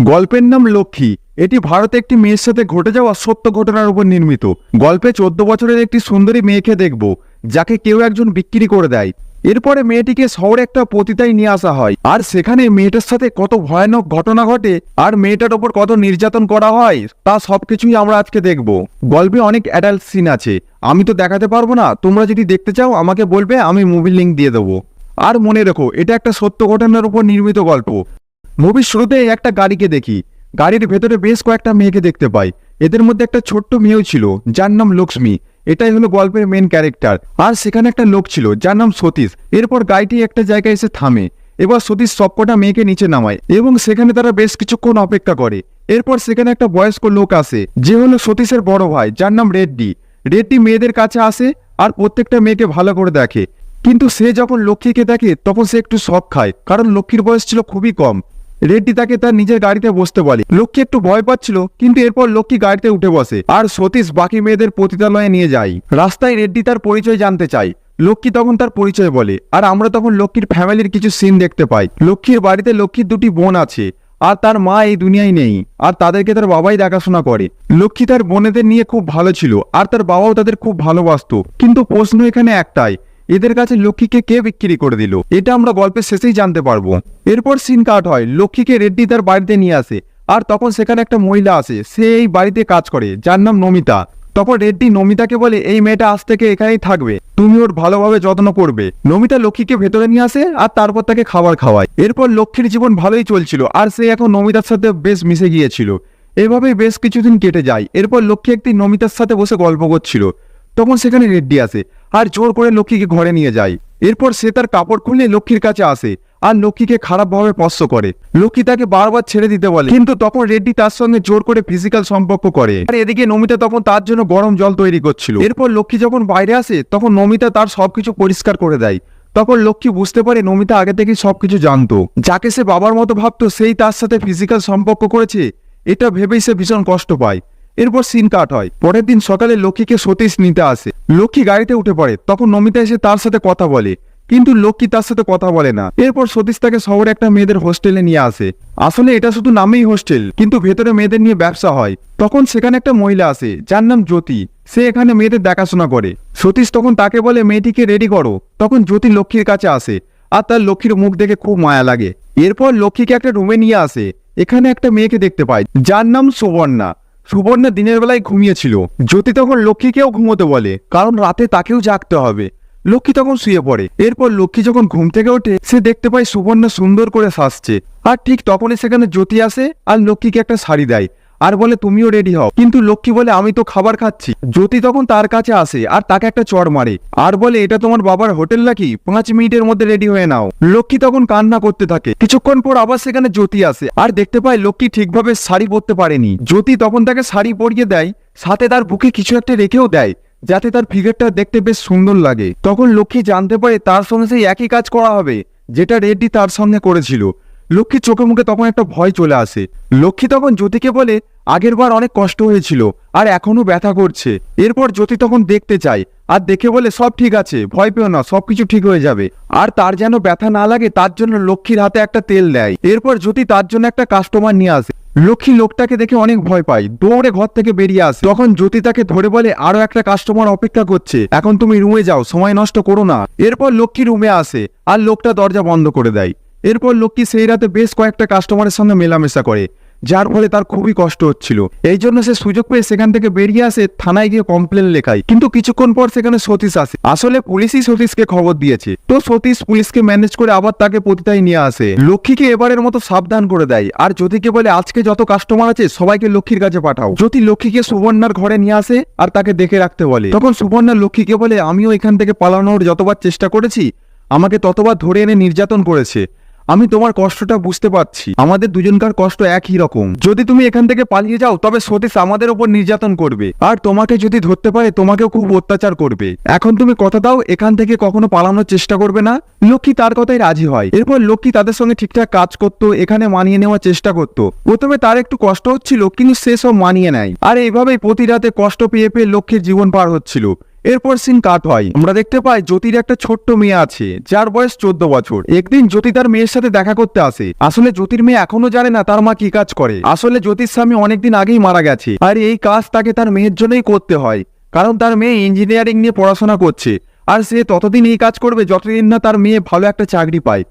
গল্পের নাম লক্ষ্মী। এটি ভারতে একটি মেয়ের সাথে ঘটে যাওয়া সত্য ঘটনার উপর নির্মিত। গল্পে 14 বছরের একটি সুন্দরী মেয়েকে দেখব, যাকে কেউ একজন বিক্রি করে দেয়। এরপরে মেয়েটিকে শহরে একটা পতিতায় নিয়ে আসা হয়, আর সেখানে মেয়েটার সাথে কত ভয়ানক ঘটনা ঘটে আর মেয়েটার ওপর কত নির্যাতন করা হয় তা সবকিছুই আমরা আজকে দেখব। গল্পে অনেক অ্যাডাল্ট সিন আছে, আমি তো দেখাতে পারবো না। তোমরা যদি দেখতে চাও আমাকে বলবে, আমি মুভির লিঙ্ক দিয়ে দেবো। আর মনে রেখো, এটা একটা সত্য ঘটনার উপর নির্মিত গল্প। মুভির শুরুতে একটা গাড়িকে দেখি, গাড়ির ভেতরে বেশ কয়েকটা মেয়েকে দেখতে পাই। এদের মধ্যে একটা ছোট্ট মেয়েও ছিল, যার নাম লক্ষ্মী। এটাই হলো গল্পের মেন ক্যারেক্টার। আর সেখানে একটা লোক ছিল যার নাম সতীশ। এরপর গাড়িটি একটা জায়গায় এসে থামে। এবার সতীশ সবকটা মেয়েকে নিচে নামায় এবং সেখানে তারা বেশ কিছুক্ষণ অপেক্ষা করে। এরপর সেখানে একটা বয়স্ক লোক আসে, যে হলো সতীশের বড় ভাই, যার নাম রেড্ডি। রেড্ডি মেয়েদের কাছে আসে আর প্রত্যেকটা মেয়েকে ভালো করে দেখে। কিন্তু সে যখন লক্ষ্মীকে দেখে তখন সে একটু শক খায়, কারণ লক্ষ্মীর বয়স ছিল খুবই কম। রেড্ডি তাকে তার নিজের গাড়িতে বসতে বলে। লক্ষ্মী একটু ভয় পাচ্ছিল, কিন্তু এরপর লক্ষ্মী গাড়িতে উঠে বসে আর সতীশ বাকি মেয়েদের পতিতালয়ে নিয়ে যায়। রাস্তায় রেড্ডি তার পরিচয় জানতে চায়। লক্ষ্মী তখন তার পরিচয় বলে, আর আমরা তখন লক্ষ্মীর ফ্যামিলির কিছু সিন দেখতে পাই। লক্ষ্মীর বাড়িতে লক্ষ্মীর দুটি বোন আছে, আর তার মা এই দুনিয়ায় নেই, আর তাদেরকে তার বাবাই দেখাশোনা করে। লক্ষ্মী তার বোনেদের নিয়ে খুব ভালো ছিল, আর তার বাবাও তাদের খুব ভালোবাসতো। কিন্তু প্রশ্ন এখানে একটাই, এদের কাছে লক্ষ্মীকে কে বিক্রি করে দিল? এটা আমরা গল্পের শেষেই জানতে পারবো। এরপর সিন কাট হয়, লক্ষ্মীকে রেড্ডি তার বাড়িতে নিয়ে আসে, আর তখন সেখানে একটা মহিলা আসে, সে এই বাড়িতে কাজ করে, যার নাম নমিতা। তখন রেড্ডি নমিতাকে বলে, এই মেয়েটা আজ থেকে এখানেই থাকবে, তুমি ওর ভালোভাবে যত্ন করবে। নমিতা লক্ষ্মীকে ভেতরে নিয়ে আসে আর তারপর তাকে খাবার খাওয়ায়। এরপর লক্ষ্মীর জীবন ভালোই চলছিল, আর সে এখন নমিতার সাথে বেশ মিশে গিয়েছিল। এভাবেই বেশ কিছুদিন কেটে যায়। এরপর লক্ষ্মী একদিন নমিতার সাথে বসে গল্প করছিল, তখন সেখানে রেড্ডি আসে আর জোর করে লক্ষ্মীকে ঘরে নিয়ে যায়। এরপর সে তার কাপড় খুলে লক্ষ্মীর কাছে আসে আর লক্ষ্মীকে খারাপভাবে স্পর্শ করে। লক্ষ্মী তাকে বারবার ছেড়ে দিতে বলে, কিন্তু তখন রেড্ডি তার সঙ্গে জোর করে ফিজিক্যাল সম্পর্ক করে। আর এদিকে নমিতা তখন তার জন্য গরম জল তৈরি করছিল। এরপর লক্ষ্মী যখন বাইরে আসে তখন নমিতা তার সবকিছু পরিষ্কার করে দেয়। তখন লক্ষ্মী বুঝতে পারে নমিতা আগে থেকেই সবকিছু জানতো। যাকে সে বাবার মতো ভাবতো সেই তার সাথে ফিজিক্যাল সম্পর্ক করেছে, এটা ভেবেই সে ভীষণ কষ্ট পায়। এরপর সিন কাট হয়, পরের দিন সকালে লক্ষ্মীকে সতীশ নিতে আসে। লক্ষ্মী গাড়িতে উঠে পড়ে, তখন নমিতা এসে তার সাথে কথা বলে, কিন্তু লক্ষ্মী তার সাথে কথা বলে না। এরপর সতীশ তাকে শহরে একটা মেয়েদের হোস্টেলে নিয়ে আসে। আসলে এটা শুধু নামেই হোস্টেল, কিন্তু ভেতরে মেয়েদের নিয়ে ব্যবসা হয়। তখন সেখানে একটা মহিলা আসে, যার নাম জ্যোতি। সে এখানে মেয়েদের দেখাশোনা করে। সতীশ তখন তাকে বলে, মেয়েটিকে রেডি করো। তখন জ্যোতি লক্ষ্মীর কাছে আসে, আর তার লক্ষ্মীর মুখ দেখে খুব মায়া লাগে। এরপর লক্ষ্মীকে একটা রুমে নিয়ে আসে। এখানে একটা মেয়েকে দেখতে পায়, যার নাম সুবর্ণা। সুবর্ণা দিনের বেলায় ঘুমিয়েছিল। জ্যোতি তখন লক্ষ্মীকেও ঘুমোতে বলে, কারণ রাতে তাকেও জাগতে হবে। লক্ষ্মী তখন শুয়ে পড়ে। এরপর লক্ষ্মী যখন ঘুম থেকে ওঠে, সে দেখতে পায় সুবর্ণা সুন্দর করে সাজছে। আর ঠিক তখনই সেখানে জ্যোতি আসে আর লক্ষ্মীকে একটা শাড়ি দেয় আর বলে, তুমিও রেডি হও। কিন্তু লক্ষ্মী বলে, আমি তো খাবার খাচ্ছি। জ্যোতি তখন তার কাছে আসে আর তাকে একটা চড় মারে আর বলে, এটা তোমার বাবার হোটেল নাকি? 5 মিনিটের মধ্যে রেডি হয়ে নাও। লক্ষ্মী তখন কান্না করতে থাকে। কিছুক্ষণ পর আবার সেখানে জ্যোতি আসে আর দেখতে পায় লক্ষ্মী ঠিকভাবে শাড়ি পরতে পারেনি। জ্যোতি তখন তাকে শাড়ি পরিয়ে দেয়, সাথে তার বুকে কিছু একটা রেখেও দেয়, যাতে তার ফিগারটা দেখতে বেশ সুন্দর লাগে। তখন লক্ষ্মী জানতে পারে তার সঙ্গে সেই একই কাজ করা হবে যেটা রেড্ডি তার সঙ্গে করেছিল। লক্ষ্মীর চোখে মুখে তখন একটা ভয় চলে আসে। লক্ষ্মী তখন জ্যোতিকে বলে, আগের বার অনেক কষ্ট হয়েছিল আর এখনো ব্যথা করছে। এরপর জ্যোতি তখন দেখতে চায় আর দেখে বলে, সব ঠিক আছে, ভয় পেও না, সবকিছু ঠিক হয়ে যাবে। আর তার যেন ব্যথা না লাগে তার জন্য লক্ষ্মীর হাতে একটা তেল দেয়। এরপর জ্যোতি তার জন্য একটা কাস্টমার নিয়ে আসে। লক্ষ্মী লোকটাকে দেখে অনেক ভয় পায়, দৌড়ে ঘর থেকে বেরিয়ে আসে। তখন জ্যোতি তাকে ধরে বলে, আরো একটা কাস্টমার অপেক্ষা করছে, এখন তুমি রুমে যাও, সময় নষ্ট করো না। এরপর লক্ষ্মী রুমে আসে আর লোকটা দরজা বন্ধ করে দেয়। এরপর লক্ষ্মী সেই রাতে বেশ কয়েকটা কাস্টমারের সঙ্গে মেলামেশা করে, যার ফলে তার খুবই কষ্ট হচ্ছিল। এই জন্য সে সুযোগ পেয়ে সেখান থেকে বেরিয়ে আসে, থানায় গিয়ে কমপ্লেন লেখায়। কিন্তু কিছুক্ষণ পর সেখানে সতীশ আসে। আসলে পুলিশই সতীশকে খবর দিয়েছে। তো সতীশ পুলিশকে ম্যানেজ করে আবার তাকে পতিতায় নিয়ে আসে। লক্ষ্মীকে এবারের মতো সাবধান করে দেয় আর জ্যোতিকে বলে, আজকে যত কাস্টমার আছে সবাইকে লক্ষ্মীর কাছে পাঠাও। জ্যোতি লক্ষ্মীকে সুবর্ণার ঘরে নিয়ে আসে আর তাকে দেখে রাখতে বলে। তখন সুবর্ণা লক্ষ্মীকে বলে, আমিও এখান থেকে পালানোর যতবার চেষ্টা করেছি, আমাকে ততবার ধরে এনে নির্যাতন করেছে। আমি তোমার কষ্টটা বুঝতে পারছি, আমাদের দুজনকার কষ্ট একই রকম। যদি তুমি এখান থেকে পালিয়ে যাও তবে সতীশ আমাদের উপর নির্যাতন করবে, আর তোমাকে যদি ধরতে পারে তোমাকেও খুব অত্যাচার করবে। এখন তুমি কথা দাও এখান থেকে কখনো পালানোর চেষ্টা করবে না। লক্ষ্মী তার কথাই রাজি হয়। এরপর লক্ষ্মী তাদের সঙ্গে ঠিকঠাক কাজ করতো, এখানে মানিয়ে নেওয়ার চেষ্টা করতো। প্রথমে তার একটু কষ্ট হচ্ছিল, কিন্তু সে সব মানিয়ে নেয়। আর এইভাবেই প্রতি রাতে কষ্ট পেয়ে পেয়ে লক্ষ্মীর জীবন পার হচ্ছিল। এরপর সিন কাট হয়, আমরা দেখতে পাই জ্যোতির একটা ছোট্ট মেয়ে আছে যার বয়স 14 বছর। একদিন জ্যোতি তার মেয়ের সাথে দেখা করতে আসে। আসলে জ্যোতির মেয়ে এখনো জানে না তার মা কি কাজ করে। আসলে জ্যোতির স্বামী অনেকদিন আগেই মারা গেছে, আর এই কাজ তাকে তার মেয়ের জন্যই করতে হয়, কারণ তার মেয়ে ইঞ্জিনিয়ারিং নিয়ে পড়াশোনা করছে, আর সে ততদিন এই কাজ করবে যতদিন না তার মেয়ে ভালো একটা চাকরি পায়।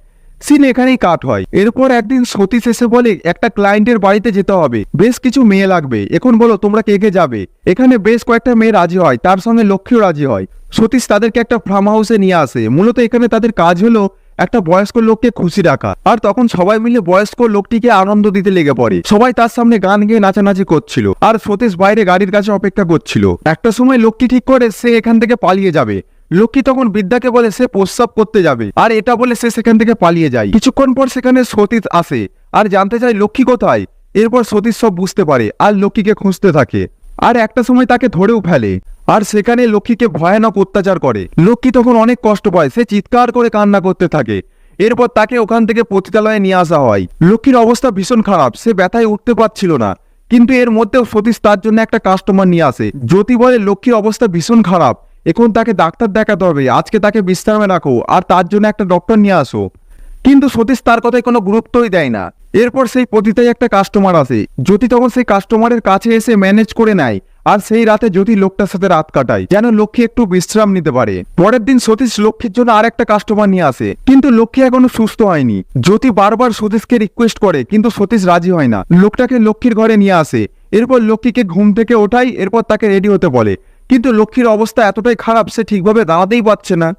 সিন এখানেই কাট হয়। এরপর একদিন সতীশ এসে বলে একটা ক্লায়েন্টের বাড়িতে যেতে হবে, বেশ কিছু মেয়ে লাগবে, এখন বলো তোমরা কে কে যাবে। এখানে বেশ কয়েকটা মেয়ে রাজি হয়, তার সঙ্গে লক্ষ্মীও রাজি হয়। সতীশ তাদেরকে একটা ফার্ম হাউসে নিয়ে আসে। মূলত এখানে তাদের কাজ হলো একটা বয়স্ক লোককে খুশি রাখা, আর তখন সবাই মিলে বয়স্ক লোকটিকে আনন্দ দিতে লেগে পড়ে। সবাই তার সামনে গান গেয়ে নাচানাচি করছিল, আর সতীশ বাইরে গাড়ির কাছে অপেক্ষা করছিল। একটা সময় লক্ষ্মী ঠিক করে সে এখান থেকে পালিয়ে যাবে। লক্ষ্মী তখন বিদ্যাকে বলে সে প্রস্রাব করতে যাবে, আর এটা বলে সে সেখান থেকে পালিয়ে যায়। কিছুক্ষণ পর সেখানে সতীশ আসে আর জানতে চায় লক্ষ্মী কোথায়। এরপর সতীশ সব বুঝতে পারে আর লক্ষ্মীকে খুঁজতে থাকে, আর একটা সময় তাকে ধরেও ফেলে, আর সেখানে লক্ষ্মীকে ভয়ানক অত্যাচার করে। লক্ষ্মী তখন অনেক কষ্ট পায়, সে চিৎকার করে কান্না করতে থাকে। এরপর তাকে ওখান থেকে পতিতালয়ে নিয়ে আসা হয়। লক্ষ্মীর অবস্থা ভীষণ খারাপ, সে ব্যথায় উঠতে পারছিল না, কিন্তু এর মধ্যেও সতীশ তার জন্য একটা কাস্টমার নিয়ে আসে। জ্যোতি বলে লক্ষ্মীর অবস্থা ভীষণ খারাপ, এখন তাকে ডাক্তার দেখাতে হবে, আজকে তাকে বিশ্রামে রাখো আর তার জন্য একটা ডক্টর নিয়ে আসো। কিন্তু সতীশ তার কথায় কোনো গুরুত্বই দেয় না। এরপর সেই পতিতায় একটা কাস্টমার আসে। জ্যোতি তখন সেই কাস্টমারের কাছে এসে ম্যানেজ করে নেয়, আর সেই রাতে জ্যোতি লোকটার সাথে রাত কাটায় যেন লক্ষ্মী একটু বিশ্রাম নিতে পারে। পরের দিন সতীশ লক্ষ্মীর জন্য আর একটা কাস্টমার নিয়ে আসে, কিন্তু লক্ষ্মী এখনো সুস্থ হয়নি। জ্যোতি বারবার সতীশকে রিকোয়েস্ট করে, কিন্তু সতীশ রাজি হয় না। লোকটাকে লক্ষ্মীর ঘরে নিয়ে আসে, এরপর লক্ষ্মীকে ঘুম থেকে ওঠায়, এরপর তাকে রেডি হতে বলে, কিন্তু লক্ষ্মীর অবস্থা এতটাই খারাপ সে ঠিকভাবে দাঁড়াতেই পারছে না।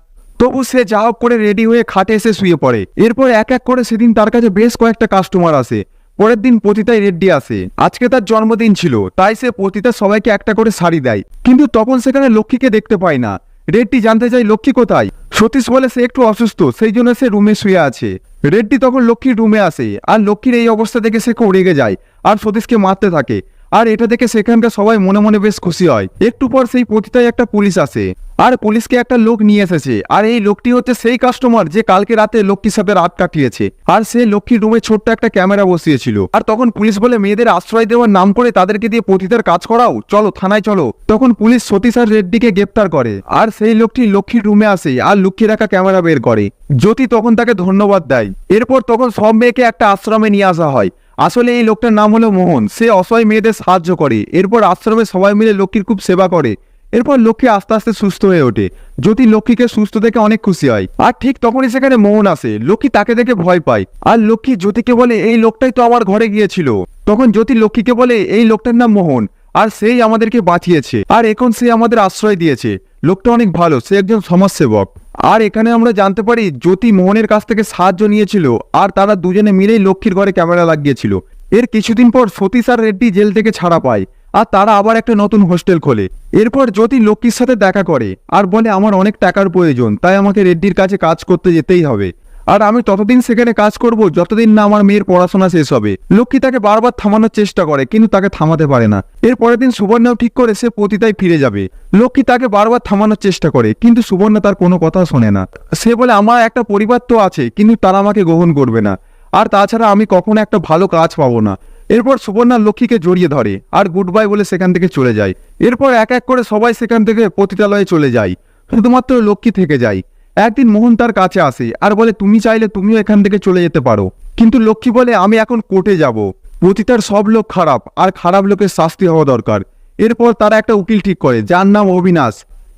তবু সে যা হোক করে রেডি হয়ে খাটে এসে শুয়ে পড়ে। এরপর এক এক করে সেদিন তার কাছে বেশ কয়েকটা কাস্টমার আসে। পরের দিন পতিতায় রেড্ডি আসে, আজকে তার জন্মদিন ছিল, তাই সে পতিতা সবাইকে একটা করে শাড়ি দেয়। কিন্তু তখন সেখানে লক্ষ্মীকে দেখতে পায় না। রেড্ডি জানতে চায় লক্ষ্মী কোথায়। সতীশ বলে সে একটু অসুস্থ, সেই জন্য সে রুমে শুয়ে আছে। রেড্ডি তখন লক্ষ্মীর রুমে আসে, আর লক্ষ্মীর এই অবস্থা দেখে সে খুব রেগে যায় আর সতীশকে মারতে থাকে। আর এটা দেখে সেখানকার সবাই মনে মনে বেশ খুশি হয়। একটু পর সেই পতিতায় একটা পুলিশ আসে, আর পুলিশকে একটা লোক নিয়ে এসেছে, আর এই লোকটি হচ্ছে সেই কাস্টমার যে কালকে রাতে লক্ষ্মীর সাথে রাত কাটিয়েছে। আর সে লক্ষ্মীর রুমে ছোট্ট একটা ক্যামেরা বসিয়েছিল। আর তখন পুলিশ বলে মেয়েদের আশ্রয় দেওয়ার নাম করে তাদেরকে দিয়ে পতিতার কাজ করাও, চলো থানায় চলো। তখন পুলিশ সতীশ আর রেড্ডিকে গ্রেপ্তার করে, আর সেই লোকটি লক্ষ্মীর রুমে আসে আর লক্ষ্মী রাখা ক্যামেরা বের করে। জ্যোতি তখন তাকে ধন্যবাদ দেয়। এরপর তখন সব মেয়েকে একটা আশ্রমে নিয়ে আসা হয়। আসলে এই লোকটার নাম হলো মোহন, সে অসহায় মেয়েদের সাহায্য করে। এরপর আশ্রমে সবাই মিলে লক্ষ্মীর খুব সেবা করে। এরপর লক্ষ্মী আস্তে আস্তে সুস্থ হয়ে ওঠে। জ্যোতি লক্ষ্মীকে সুস্থ দেখে অনেক খুশি হয়, আর ঠিক তখনই সেখানে মোহন আসে। লক্ষ্মী তাকে দেখে ভয় পায়, আর লক্ষ্মী জ্যোতিকে বলে এই লোকটাই তো আমার ঘরে গিয়েছিল। তখন জ্যোতি লক্ষ্মীকে বলে এই লোকটার নাম মোহন, আর সেই আমাদেরকে বাঁচিয়েছে, আর এখন সে আমাদের আশ্রয় দিয়েছে। লোকটা অনেক ভালো, সে একজন সমাজসেবক। আর এখানে আমরা জানতে পারি জ্যোতি মোহনের কাছ থেকে সাহায্য নিয়েছিল, আর তারা দুজনে মিলেই লক্ষ্মীর ঘরে ক্যামেরা লাগিয়েছিল। এর কিছুদিন পর সতীশ আর রেড্ডি জেল থেকে ছাড়া পায়, আর তারা আবার একটা নতুন হোস্টেল খোলে। এরপর জ্যোতি লক্ষ্মীর সাথে দেখা করে আর বলে আমার অনেক টাকার প্রয়োজন, তাই আমাকে রেড্ডির কাছে কাজ করতে যেতেই হবে, আর আমি ততদিন সেখানে কাজ করব যতদিন না আমার মেয়ের পড়াশোনা শেষ হবে। লক্ষ্মী তাকে বারবার থামানোর চেষ্টা করে, কিন্তু তাকে থামাতে পারে না। এর পরের দিন সুবর্ণাও ঠিক করে সে পতিতায় ফিরে যাবে। লক্ষ্মী তাকে বারবার থামানোর চেষ্টা করে, কিন্তু সুবর্ণা তার কোনো কথা শোনে না। সে বলে আমার একটা পরিবার তো আছে, কিন্তু তারা আমাকে গ্রহণ করবে না, আর তাছাড়া আমি কখনো একটা ভালো কাজ পাবো না। এরপর সুবর্ণা লক্ষ্মীকে জড়িয়ে ধরে আর গুড বাই বলে সেখান থেকে চলে যায়। এরপর এক এক করে সবাই সেখান থেকে পতিতালয়ে চলে যায়, শুধুমাত্র লক্ষ্মী থেকে যায়। একদিন মোহন তার কাছে আসে আর বলে তুমি চাইলে তুমিও এখান থেকে চলে যেতে পারো, কিন্তু লক্ষ্মী বলে আমি এখন কোর্টে যাব। পতিতার সব লোক খারাপ, আর খারাপ লোকের শাস্তি হওয়া দরকার। এরপর তারা একটা উকিল ঠিক করে যার নাম অবিনাশ।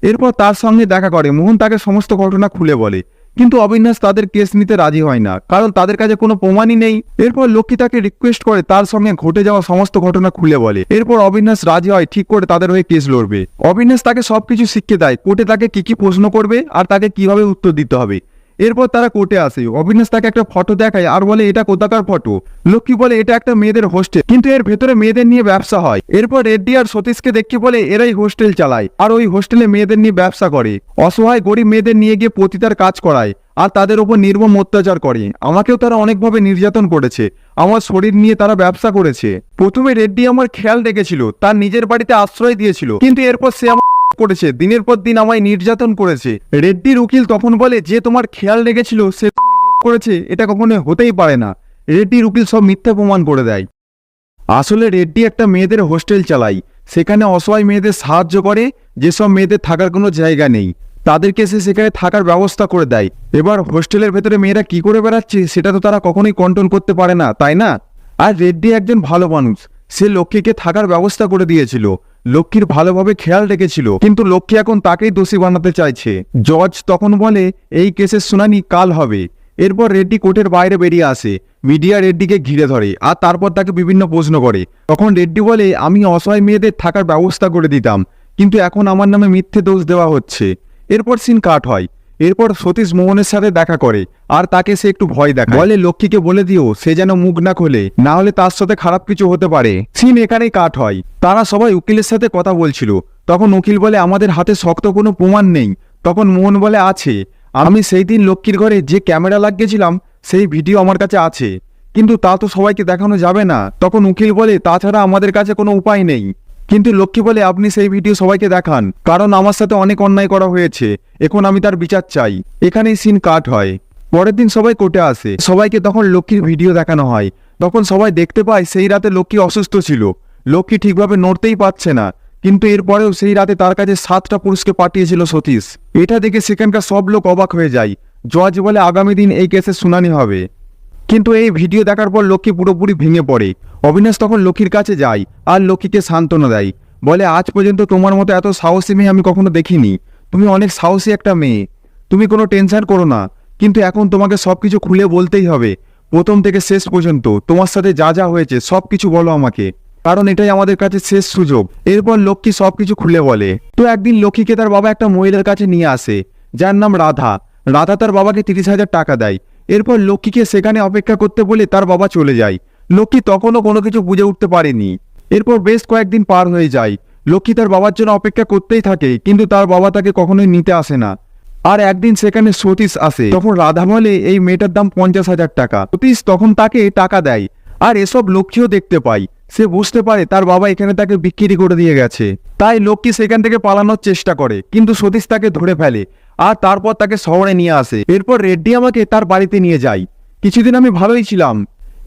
এরপর তার সঙ্গে দেখা করে মোহন তাকে সমস্ত ঘটনা খুলে বলে, কিন্তু অবিনাশ তাদের কেস নিতে রাজি হয় না, কারণ তাদের কাছে কোনো প্রমাণই নেই। এরপর লক্ষ্মী তাকে রিকোয়েস্ট করে তার সঙ্গে ঘটে যাওয়া সমস্ত ঘটনা খুলে বলে। এরপর অবিনাশ রাজি হয়, ঠিক করে তাদের হয়ে কেস লড়বে। অবিনাশ তাকে সবকিছু শিখিয়ে দেয়, কোর্টে তাকে কি কি প্রশ্ন করবে আর তাকে কিভাবে উত্তর দিতে হবে। এরপর তারা কোর্টে আসে। অবিনাশ তাকে একটা ফটো দেখায় আর বলে এটা কোথাকার ফটো। লক্ষ্মী বলে এটা একটা মেয়েদের হোস্টেল, কিন্তু এর ভেতরে মেয়েদের নিয়ে ব্যবসা হয়। এরপর রেড্ডি আর সতীশকে দেখে বলে এরাই হোস্টেল চালায়, আর ওই হোস্টেলে মেয়েদের নিয়ে ব্যবসা করে, অসহায় গরিব মেয়েদের নিয়ে গিয়ে পতিতার কাজ করায়, আর তাদের উপর নির্মম অত্যাচার করে। আমাকেও তারা অনেকভাবে নির্যাতন করেছে, আমার শরীর নিয়ে তারা ব্যবসা করেছে। প্রথমে রেড্ডি আমার খেয়াল রেখেছিল, তার নিজের বাড়িতে আশ্রয় দিয়েছিল, কিন্তু এরপর সে করেছে, দিনের পর দিন আমায় নির্যাতন করেছে। রেড্ডির উকিল তখন বলে যে তোমার খেয়াল রেখেছিল সে রেপ করেছে, এটা কখনো হতেই পারে না। রেড্ডির উকিল সব মিথ্যা প্রমাণ করে দেয়। আসলে রেড্ডি একটা মেয়েদের হোস্টেল চালায়, সেখানে অসহায় মেয়েদের সাহায্য করে, যেসব মেয়েদের থাকার কোনো জায়গা নেই তাদেরকে সে সেখানে থাকার ব্যবস্থা করে দেয়। এবার হোস্টেলের ভেতরে মেয়েরা কি করে বেড়াচ্ছে সেটা তো তারা কখনোই কন্ট্রোল করতে পারে না, তাই না? আর রেড্ডি একজন ভালো মানুষ, সে লক্ষ্মীকে থাকার ব্যবস্থা করে দিয়েছিল, লক্ষ্মীর ভালোভাবে খেয়াল রেখেছিল, কিন্তু লক্ষ্মী এখন তাকেই দোষী বানাতে চাইছে। জজ তখন বলে এই কেসের শুনানি কাল হবে। এরপর রেড্ডি কোর্টের বাইরে বেরিয়ে আসে, মিডিয়া রেড্ডিকে ঘিরে ধরে আর তারপর তাকে বিভিন্ন প্রশ্ন করে। তখন রেড্ডি বলে আমি অসহায় মেয়েদের থাকার ব্যবস্থা করে দিতাম, কিন্তু এখন আমার নামে মিথ্যে দোষ দেওয়া হচ্ছে। এরপর সিন কাট হয়। এরপর সতীশ মোহনের সাথে দেখা করে আর তাকে সে একটু ভয় দেখায়, বলে লক্ষ্মীকে বলে দিও সে যেন মুখ না খোলে, না হলে তার সাথে খারাপ কিছু হতে পারে। সিন এখানেই কাট হয়। তারা সবাই উকিলের সাথে কথা বলছিল। তখন উকিল বলে আমাদের হাতে শক্ত কোনো প্রমাণ নেই। তখন মোহন বলে আছে, আমি সেই দিন লক্ষ্মীর ঘরে যে ক্যামেরা লাগিয়েছিলাম সেই ভিডিও আমার কাছে আছে, কিন্তু তা তো সবাইকে দেখানো যাবে না। তখন উকিল বলে তাছাড়া আমাদের কাছে কোনো উপায় নেই। কিন্তু লক্ষ্মী বলে আপনি সেই ভিডিও সবাইকে দেখান, কারণ আমার সাথে অনেক অন্যায় করা হয়েছে, এখন আমি তার বিচার চাই। এখানেই সিন কাট হয়। পরের দিন সবাই কোর্টে আসে, সবাইকে তখন লক্ষ্মীর ভিডিও দেখানো হয়। তখন সবাই দেখতে পায় সেই রাতে লক্ষ্মী অসুস্থ ছিল, লক্ষ্মী ঠিকভাবে নড়তেই পারছে না, কিন্তু এরপরেও সেই রাতে তার কাছে 7টা পুরুষকে পাঠিয়েছিল সতীশ। এটা দেখে সেখানকার সব লোক অবাক হয়ে যায়। জজ বলে আগামী দিন এই কেসের শুনানি হবে। কিন্তু এই ভিডিও দেখার পর লক্ষ্মী পুরোপুরি ভেঙে পড়ে। অবিনাশ তখন লক্ষ্মীর কাছে যায় আর লক্ষ্মীকে সান্ত্বনা দেয়, বলে আজ পর্যন্ত তোমার মতো এত সাহসী মেয়ে আমি কখনো দেখিনি, তুমি অনেক সাহসী একটা মেয়ে, তুমি কোনো টেনশন করো না, কিন্তু এখন তোমাকে সবকিছু খুলে বলতেই হবে, প্রথম থেকে শেষ পর্যন্ত তোমার সাথে যা যা হয়েছে সবকিছু বলো আমাকে, কারণ এটাই আমাদের কাছে শেষ সুযোগ। এরপর লক্ষ্মী সবকিছু খুলে বলে। তো একদিন লক্ষ্মীকে তার বাবা একটা মহিলার কাছে নিয়ে আসে, যার নাম রাধা। রাধা তার বাবাকে 30,000 টাকা দেয়। এরপর লক্ষ্মীকে সেখানে অপেক্ষা করতে বলে তার বাবা চলে যায়। লক্ষ্মী তখনও কোনো কিছু বুঝে উঠতে পারেনি। এরপর বেশ কয়েকদিন পার হয়ে যায়। লক্ষ্মী তার বাবার জন্য অপেক্ষা করতেই থাকে, কিন্তু তার বাবা তাকে কখনোই নিতে আসে না। আর একদিন সেখানে সতীশ আসে। তখন রাধা বলে এই মেয়েটার দাম 50,000 টাকা। সতীশ তখন তাকে টাকা দেয়। আর এসব লক্ষ্মীও দেখতে পায়। সে বুঝতে পারে তার বাবা এখানে তাকে বিক্রি করে দিয়ে গেছে। তাই লক্ষ্মী সেখান থেকে পালানোর চেষ্টা করে, কিন্তু সতীশ তাকে ধরে ফেলে আর তারপর তাকে শহরে নিয়ে আসে। এরপর রেড্ডি আমাকে তার বাড়িতে নিয়ে যায়। কিছুদিন আমি ভালোই ছিলাম।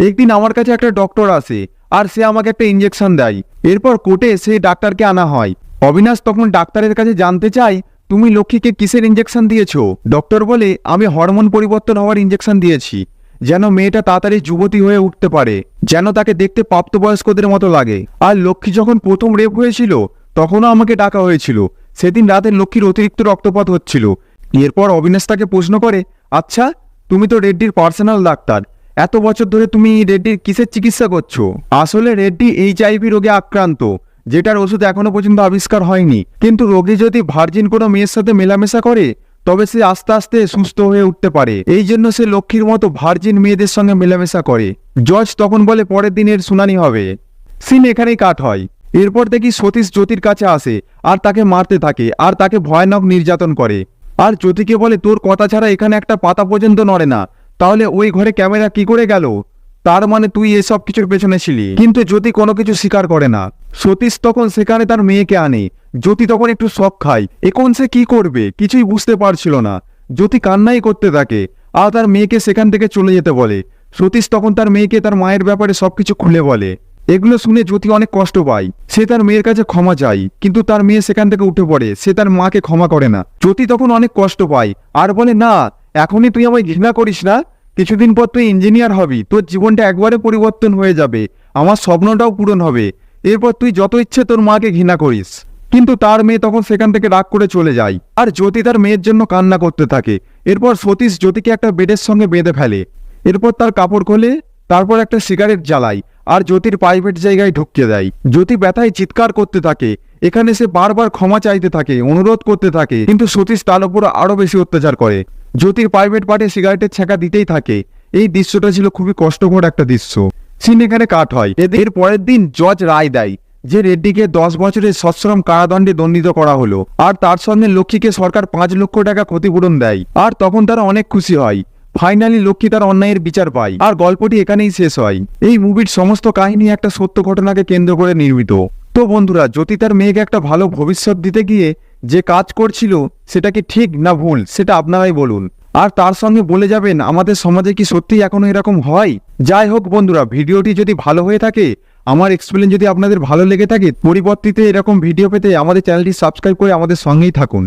একদিন আমার কাছে একটা ডক্টর আসে আর সে আমাকে একটা ইঞ্জেকশন দেয়। এরপর কোর্টে সেই ডাক্তারকে আনা হয়। অবিনাশ তখন ডাক্তারের কাছে জানতে চায় তুমি লক্ষ্মীকে কিসের ইঞ্জেকশন দিয়েছো? ডক্টর বলে আমি হরমোন পরিবর্তন হওয়ার ইঞ্জেকশন দিয়েছি, যেন মেয়েটা তাড়াতাড়ি যুবতী হয়ে উঠতে পারে, যেন তাকে দেখতে প্রাপ্তবয়স্কদের মতো লাগে। আর লক্ষ্মী যখন প্রথম রেপ হয়েছিল তখনও আমাকে ডাকা হয়েছিল। সেদিন রাতে লক্ষ্মীর অতিরিক্ত রক্তপাত হচ্ছিল। এরপর অবিনাশ তাকে প্রশ্ন করে আচ্ছা তুমি তো রেড্ডির পার্সোনাল ডাক্তার, এত বছর ধরে তুমি রেড্ডির কিসের চিকিৎসা করছো? আসলে রেড্ডি HIV রোগে আক্রান্ত, যেটার ওষুধ এখনো পর্যন্ত আবিষ্কার হয়নি। কিন্তু রোগী যদি ভার্জিন কোনো মেয়ের সাথে মেলামেশা করে তবে সে আস্তে আস্তে সুস্থ হয়ে উঠতে পারে, এই জন্য সে লক্ষ্মীর মতো ভার্জিন মেয়েদের সঙ্গে মেলামেশা করে। জজ তখন বলে পরের দিনের শুনানি হবে। সিন এখানেই কাট হয়। এরপর দেখি সতীশ জ্যোতির কাছে আসে আর তাকে মারতে থাকে আর তাকে ভয়ানক নির্যাতন করে। আর জ্যোতিকে বলে তোর কথা ছাড়া এখানে একটা পাতা পর্যন্ত নড়ে না, তাহলে ওই ঘরে ক্যামেরা কি করে গেল? তার মানে তুই এসব কিছুর পেছনে ছিলি। কিন্তু জ্যোতি কোনো কিছু স্বীকার করে না। সতীশ তখন সেখানে তার মেয়েকে আনে। জ্যোতি তখন একটু শক খায়, এখন সে কি করবে কিছুই বুঝতে পারছিল না। জ্যোতি কান্নাই করতে থাকে আর তার মেয়েকে সেখান থেকে চলে যেতে বলে। সতীশ তখন তার মেয়েকে তার মায়ের ব্যাপারে সবকিছু খুলে বলে। এগুলো শুনে জ্যোতি অনেক কষ্ট পায়। সে তার মেয়ের কাছে ক্ষমা চায়, কিন্তু তার মেয়ে সেখান থেকে উঠে পড়ে, সে তার মাকে ক্ষমা করে না। জ্যোতি তখন অনেক কষ্ট পায় আর বলে না এখনই তুই আমায় ঘৃণা করিস না, কিছুদিন পর তুই ইঞ্জিনিয়ার হবি, তোর জীবনটা একবারে পরিবর্তন হয়ে যাবে, আমার স্বপ্নটাও পূরণ হবে, এরপর তুই যত ইচ্ছে তোর মাকে ঘৃণা করিস। কিন্তু তার মেয়ে তখন সেখান থেকে রাগ করে চলে যায় আর জ্যোতি তার মেয়ের জন্য কান্না করতে থাকে। এরপর সতীশ জ্যোতিকে একটা বেডের সঙ্গে বেঁধে ফেলে। এরপর তার কাপড় খোলে, তারপর একটা সিগারেট জ্বালায় আর জ্যোতির প্রাইভেট জায়গায় ঢুকিয়ে দেয়। জ্যোতি ব্যথায় চিৎকার করতে থাকে। এখানে সে বারবার ক্ষমা চাইতে থাকে, অনুরোধ করতে থাকে, কিন্তু সতীশ তার উপর আরো বেশি অত্যাচার করে। জ্যোতির প্রাইভেট পার্টে সিগারেটের ছ্যাঁকা দিতেই থাকে। এই দৃশ্যটা ছিল খুবই কষ্টকর একটা দৃশ্য। সিন এখানে কাট হয়। এর পরের দিন জজ রায় দেয় যে রেড্ডিকে 10 বছরের সশ্রম কারাদণ্ডে দণ্ডিত করা হলো আর তার সঙ্গে লক্ষ্মীকে সরকার 5 লক্ষ টাকা ক্ষতিপূরণ দেয়। আর তখন তারা অনেক খুশি হয়। ফাইনালি লক্ষ্মী তার অন্যায়ের বিচার পায় আর গল্পটি এখানেই শেষ হয়। এই মুভির সমস্ত কাহিনী একটা সত্য ঘটনাকে কেন্দ্র করে নির্মিত। তো বন্ধুরা, জ্যোতি তার মেয়েকে একটা ভালো ভবিষ্যৎ দিতে গিয়ে যে কাজ করছিল সেটা কি ঠিক না ভুল সেটা আপনারাই বলুন। আর তার সঙ্গে বলে যাবেন আমাদের সমাজে কি সত্যিই এখনো এরকম হয়? যাই হোক বন্ধুরা, ভিডিওটি যদি ভালো হয়ে থাকে আমার এক্সপ্লেন যদি আপনাদের ভালো লেগে থাকে, পরিবর্তিতে এরকম ভিডিও পেতে আমাদের চ্যানেলটি সাবস্ক্রাইব করে আমাদের সঙ্গেই থাকুন।